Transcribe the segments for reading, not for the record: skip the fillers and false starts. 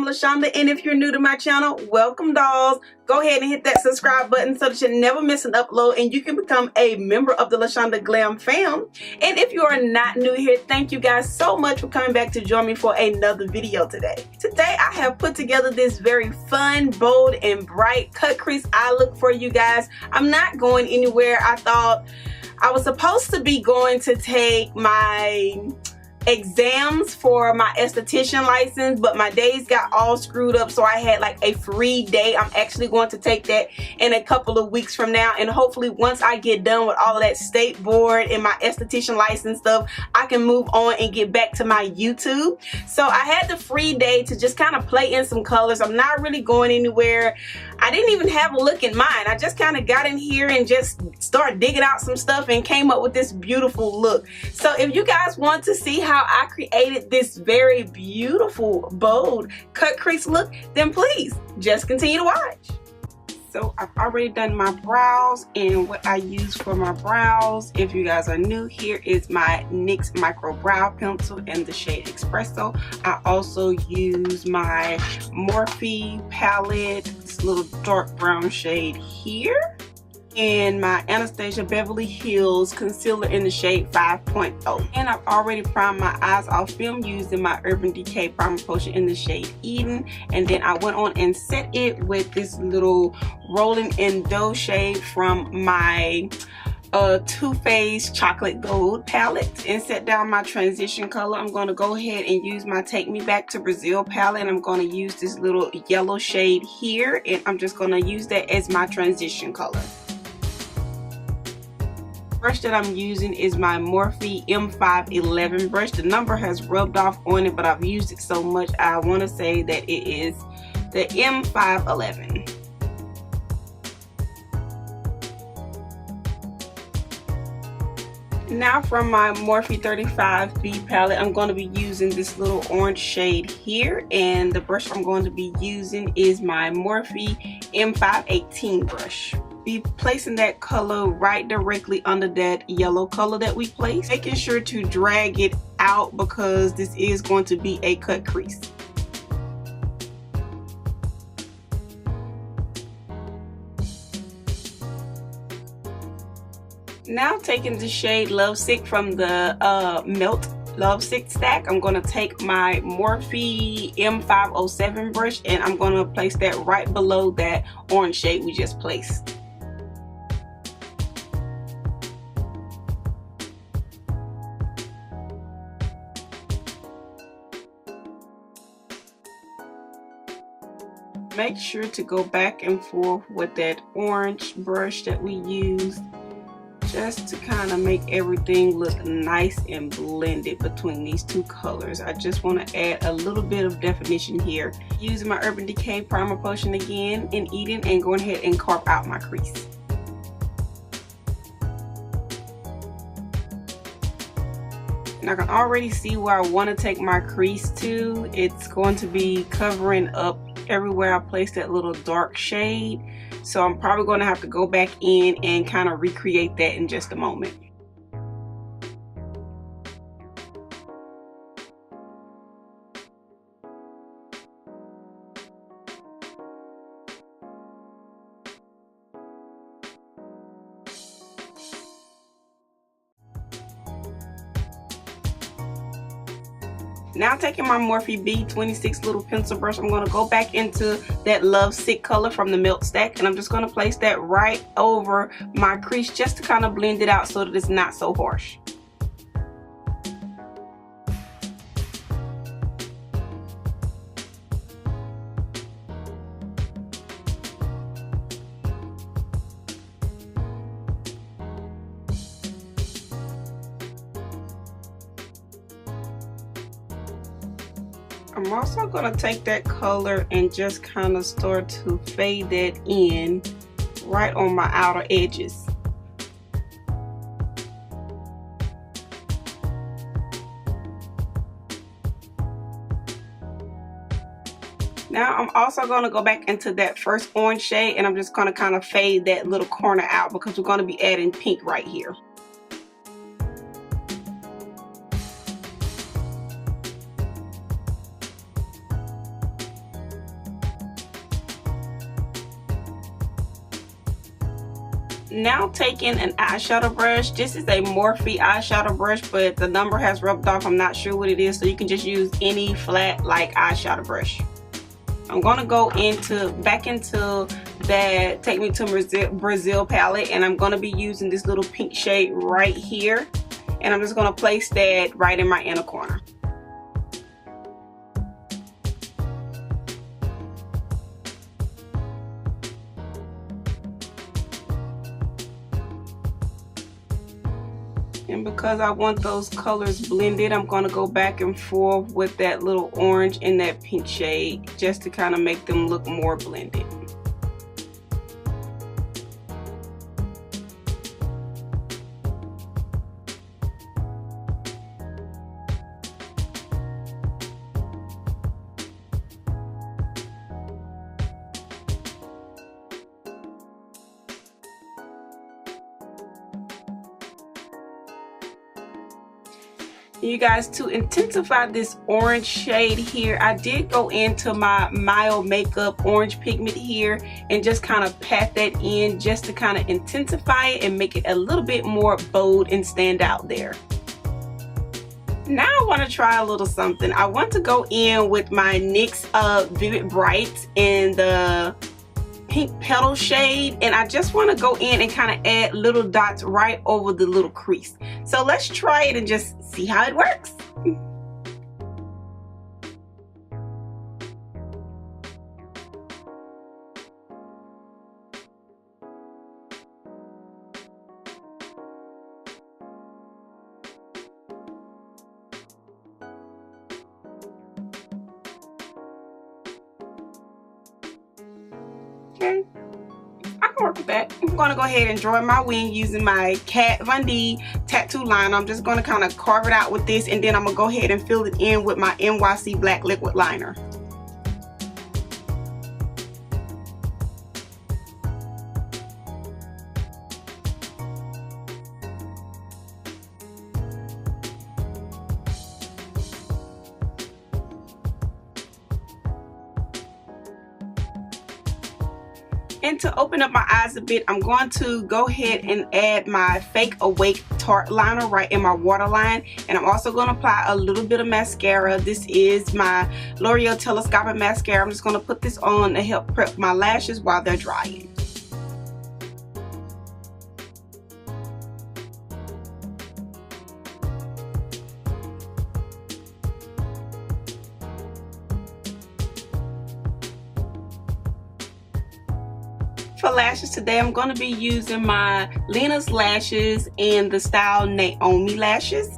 LaShonda, and if you're new to my channel, welcome dolls. Go ahead and hit that subscribe button so that you never miss an upload and you can become a member of the LaShonda Glam fam. And if you are not new here, thank you guys so much for coming back to join me for another video today. Today I have put together this very fun, bold, and bright cut crease eye look for you guys. I'm not going anywhere. I thought I was supposed to be going to take my exams for my esthetician license, but my days got all screwed up, so I had like a free day. I'm actually going to take that in a couple of weeks from now, and hopefully once I get done with all of that state board and my esthetician license stuff, I can move on and get back to my YouTube. So I had the free day to just kind of play in some colors. I'm not really going anywhere. I didn't even have a look in mind. I just kind of got in here and just started digging out some stuff and came up with this beautiful look. So if you guys want to see how I created this very beautiful, bold cut crease look, then please just continue to watch. So I've already done my brows, and what I use for my brows, if you guys are new here, is my NYX Micro Brow Pencil in the shade Epresso. I also use my Morphe palette, this little dark brown shade here, and my Anastasia Beverly Hills concealer in the shade 5.0. And I've already primed my eyes off film using my Urban Decay primer potion in the shade Eden, and then I went on and set it with this little Rolling in Dough shade from my Too Faced Chocolate Gold palette, and set down my transition color. I'm going to go ahead and use my Take Me Back to Brazil palette, and I'm going to use this little yellow shade here, and I'm just going to use that as my transition color. Brush that I'm using is my Morphe M511 brush. The number has rubbed off on it, but I've used it so much I want to say that it is the M511. Now from my Morphe 35B palette, I'm going to be using this little orange shade here, and the brush I'm going to be using is my Morphe M518 brush. Be placing that color right directly under that yellow color that we placed, making sure to drag it out because this is going to be a cut crease. Now taking the shade Lovesick from the Melt Lovesick stack, I'm going to take my Morphe M507 brush and I'm going to place that right below that orange shade we just placed. Make sure to go back and forth with that orange brush that we used, just to kind of make everything look nice and blended between these two colors. I just want to add a little bit of definition here. Using my Urban Decay primer potion again in Eden, and going ahead and carve out my crease. And I can already see where I want to take my crease to. It's going to be covering up everywhere I place that little dark shade, so I'm probably going to have to go back in and kind of recreate that in just a moment. Now taking my Morphe B26 little pencil brush, I'm going to go back into that Lovesick color from the Melt stack, and I'm just going to place that right over my crease just to kind of blend it out so that it's not so harsh. I'm also going to take that color and just kind of start to fade that in right on my outer edges. Now I'm also going to go back into that first orange shade, and I'm just going to kind of fade that little corner out because we're going to be adding pink right here. Now taking an eyeshadow brush. This is a Morphe eyeshadow brush, but the number has rubbed off. I'm not sure what it is, so you can just use any flat like eyeshadow brush. I'm gonna go back into that Take Me to Brazil palette, and I'm gonna be using this little pink shade right here, and I'm just gonna place that right in my inner corner. And because I want those colors blended, I'm going to go back and forth with that little orange and that pink shade just to kind of make them look more blended. You guys, to intensify this orange shade here, I did go into my mild makeup orange pigment here and just kind of pat that in just to kind of intensify it and make it a little bit more bold and stand out there. Now I want to try a little something. I want to go in with my NYX Vivid Bright in the pink petal shade, and I just want to go in and kind of add little dots right over the little crease. So let's try it and just see how it works. Okay, I can work with that. I'm going to go ahead and draw my wing using my Kat Von D tattoo liner. I'm just going to kind of carve it out with this, and then I'm going to go ahead and fill it in with my NYC Black Liquid Liner. And to open up my eyes a bit, I'm going to go ahead and add my Fake Awake Tarte liner right in my waterline. And I'm also going to apply a little bit of mascara. This is my L'Oreal Telescopic Mascara. I'm just going to put this on to help prep my lashes while they're drying. For lashes today, I'm going to be using my Lena Lashes and the style Naomi lashes.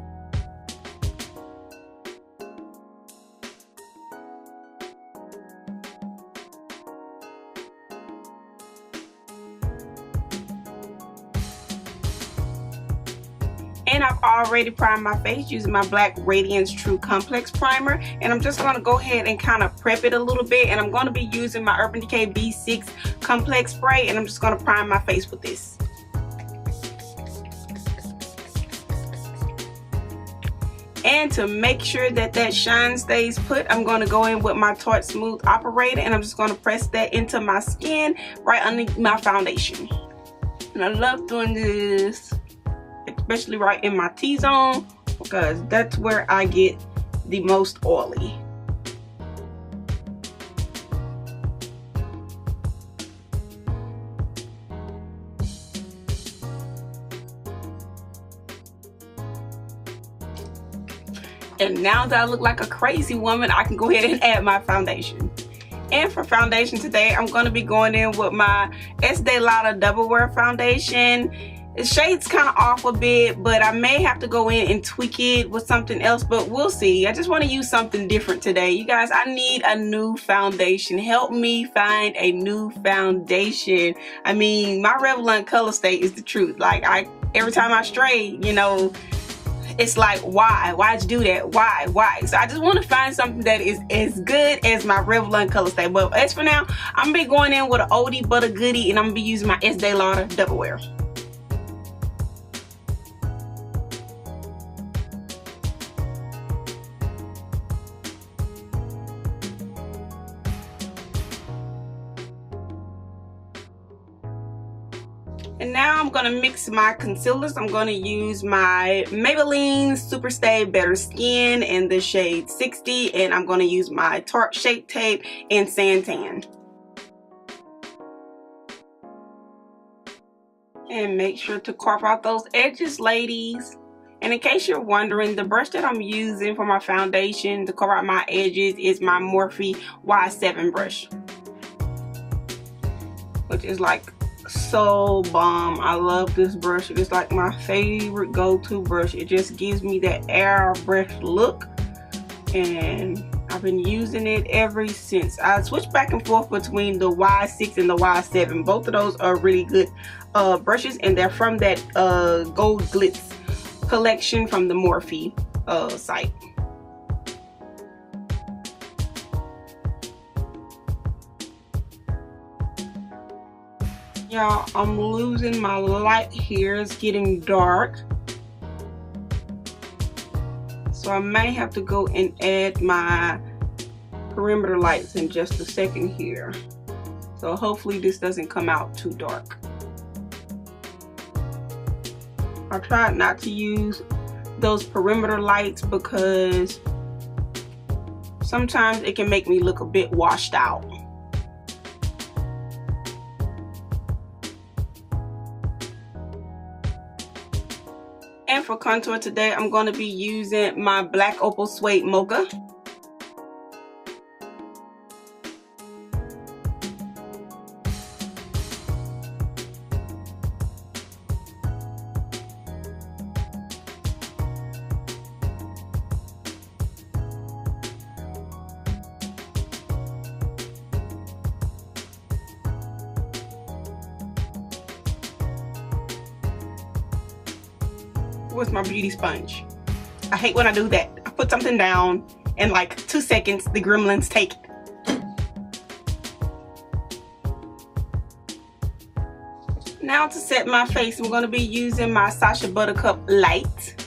And I've already primed my face using my black Radiance True Complex Primer. And I'm just going to go ahead and kind of prep it a little bit. And I'm going to be using my Urban Decay B6 Complex Spray. And I'm just going to prime my face with this. And to make sure that that shine stays put, I'm going to go in with my Tarte Smooth Operator. And I'm just going to press that into my skin right underneath my foundation. And I love doing this, especially right in my T-zone, because that's where I get the most oily. And now that I look like a crazy woman, I can go ahead and add my foundation. And for foundation today, I'm going to be going in with my Estee Lauder Double Wear Foundation. The shade's kind of off a bit, but I may have to go in and tweak it with something else, but we'll see. I just want to use something different today. You guys, I need a new foundation. Help me find a new foundation. I mean, my Revlon color state is the truth. Like, every time I stray, you know, it's like, why'd you do that? Why? So I just want to find something that is as good as my Revlon color state. But as for now, I'm gonna be going in with an oldie but a goodie, and I'm gonna be using my Estee Lauder Double Wear. And now I'm going to mix my concealers. I'm going to use my Maybelline Super Stay Better Skin in the shade 60. And I'm going to use my Tarte Shape Tape in Santan. And make sure to carve out those edges, ladies. And in case you're wondering, the brush that I'm using for my foundation to cover out my edges is my Morphe Y7 brush. Which is like so bomb. I love this brush. It is like my favorite go-to brush. It just gives me that airbrush look, and I've been using it ever since. I switched back and forth between the Y6 and the Y7. Both of those are really good brushes, and they're from that Gold Glitz collection from the Morphe site. Y'all, I'm losing my light here. It's getting dark. So I may have to go and add my perimeter lights in just a second here. So hopefully this doesn't come out too dark. I tried not to use those perimeter lights because sometimes it can make me look a bit washed out. And for contour today, I'm going to be using my Black Opal Suede Mocha. Where's my beauty sponge? I hate when I do that. I put something down and like 2 seconds the gremlins take it. Now to set my face, I'm going to be using my Sacha Buttercup Light.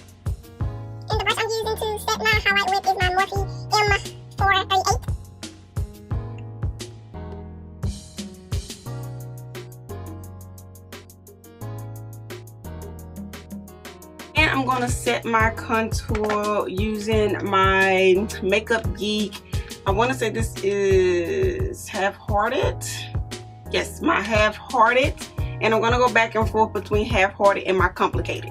And the brush I'm using to set my highlight with is my Morphe M438. And I'm going to set my contour using my Makeup Geek. I want to say this is Half-Hearted. Yes, my Half-Hearted. And I'm going to go back and forth between Half-Hearted and my Complicated.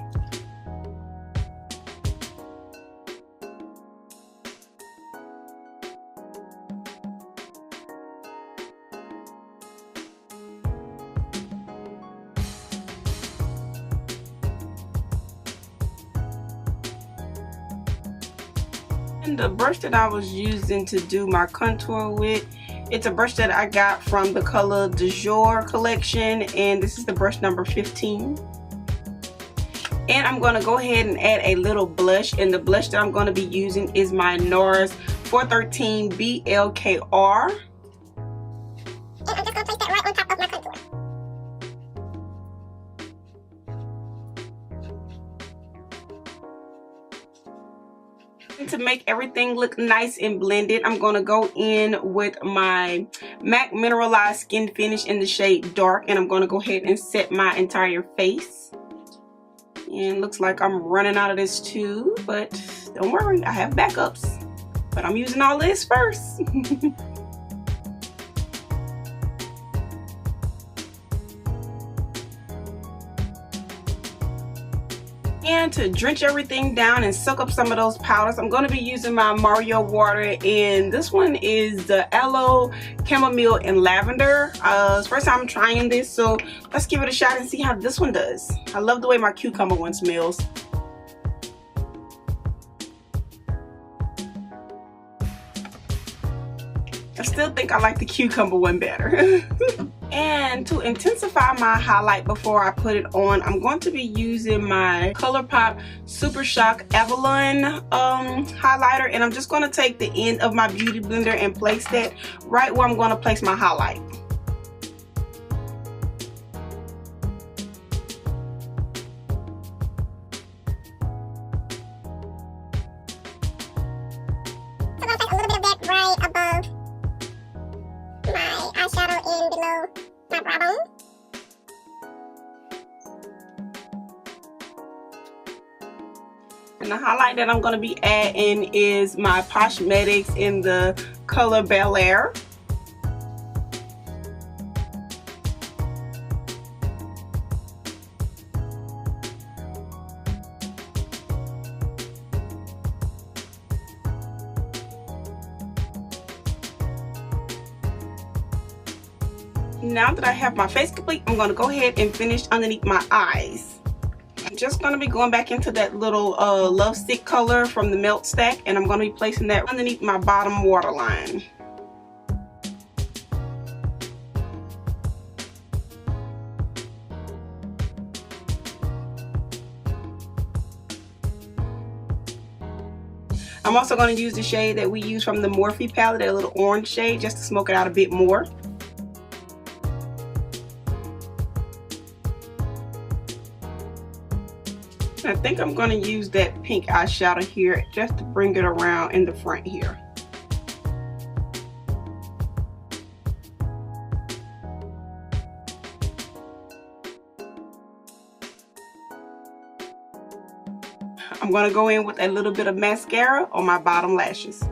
And the brush that I was using to do my contour with, it's a brush that I got from the Color Du Jour collection, and this is the brush number 15. And I'm going to go ahead and add a little blush, and the blush that I'm going to be using is my NARS 413 BLKR. And I'm just going to place that right on top of my contour. And to make everything look nice and blended, I'm going to go in with my MAC Mineralized Skin Finish in the shade Dark, and I'm going to go ahead and set my entire face. And looks like I'm running out of this too, but don't worry, I have backups. But I'm using all this first. And to drench everything down and soak up some of those powders, I'm going to be using my Mario water, and this one is the Aloe Chamomile and Lavender. It's the first time I'm trying this, so let's give it a shot and see how this one does. I love the way my cucumber one smells. I still think I like the cucumber one better. And to intensify my highlight before I put it on, I'm going to be using my ColourPop Super Shock Avalon highlighter, and I'm just going to take the end of my beauty blender and place that right where I'm going to place my highlight. So I'm going to take a little bit of that right above my eyeshadow and below my brow bone. And the highlight that I'm going to be adding is my Poshmetics in the color Bellaire. Now that I have my face complete, I'm going to go ahead and finish underneath my eyes. I'm just going to be going back into that little Love Stick color from the Melt Stack, and I'm going to be placing that underneath my bottom waterline. I'm also going to use the shade that we use from the Morphe palette, that little orange shade, just to smoke it out a bit more. I think I'm going to use that pink eyeshadow here just to bring it around in the front here. I'm going to go in with a little bit of mascara on my bottom lashes.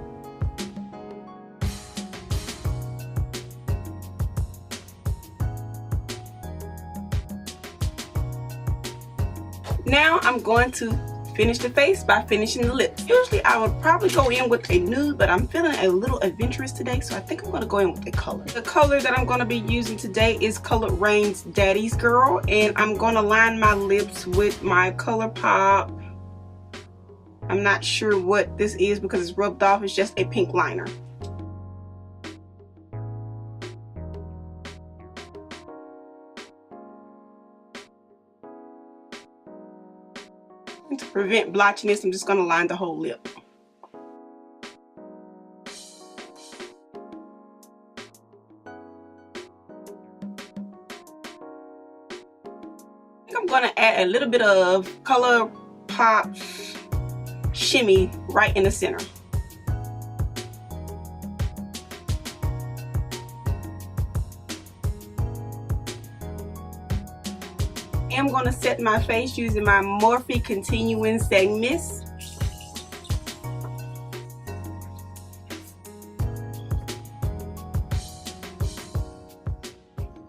Now I'm going to finish the face by finishing the lips. Usually I would probably go in with a nude, but I'm feeling a little adventurous today, so I think I'm going to go in with a color. The color that I'm going to be using today is Color Rain's Daddy's Girl, and I'm going to line my lips with my ColourPop. I'm not sure what this is because it's rubbed off. It's just a pink liner. And to prevent blotchiness, I'm just going to line the whole lip. I'm going to add a little bit of ColourPop Shimmy right in the center. I'm going to set my face using my Morphe Continuing Setting Mist.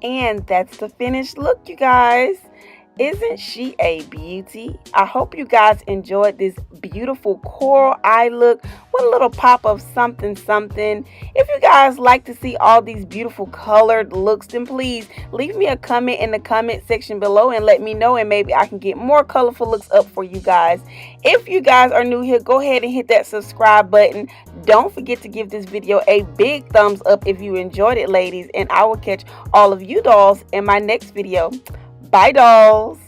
And that's the finished look, you guys. Isn't she a beauty? I hope you guys enjoyed this beautiful coral eye look with a little pop of something something. If you guys like to see all these beautiful colored looks, then please leave me a comment in the comment section below and let me know, and maybe I can get more colorful looks up for you guys. If you guys are new here, go ahead and hit that subscribe button. Don't forget to give this video a big thumbs up if you enjoyed it, ladies, and I will catch all of you dolls in my next video. Bye, dolls.